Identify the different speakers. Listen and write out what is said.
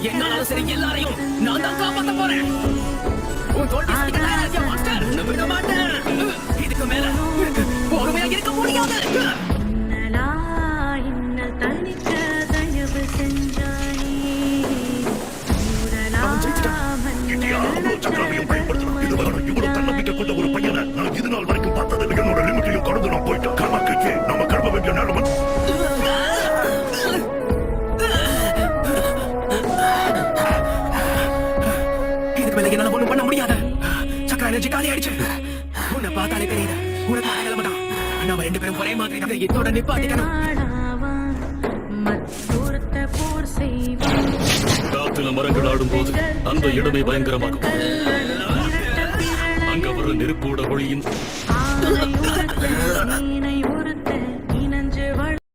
Speaker 1: என்னாலும் சரி எல்லாரையும் நான் தான் காப்பாத்த போறேன். உன் தோல்வி சந்திக்க தயாரா இருக்கியா மாஸ்டர்? உன்னை விட மாட்டேன். இதுக்கு மேல பொறுமையா இருக்க முடியாது.
Speaker 2: ஒரு பையனை நான் இது நாள் வரைக்கும் பார்த்தது என்னோட லிமிட்டையும் கடந்து நான் போயிட்டேன். கர்மாக்கு நம்ம கடமை வேண்டிய நேரம்.
Speaker 1: இதுக்கு மேல என்னால ஒண்ணும் பண்ண முடியாது. சக்கர எனர்ஜி காலி ஆயிடுச்சு. உன்னை பார்த்தாலே தெரியுது உனக்கு நிலைமை தான். நம்ம ரெண்டு பேரும் ஒரே மாதிரி தான். இதோட நிப்பாட்டிக்கணும்.
Speaker 3: காத்துல மரங்கள் ஆடும் போது அந்த இடமே பயங்கரமாகும். அங்க வரும் நெருப்போட ஒளியின்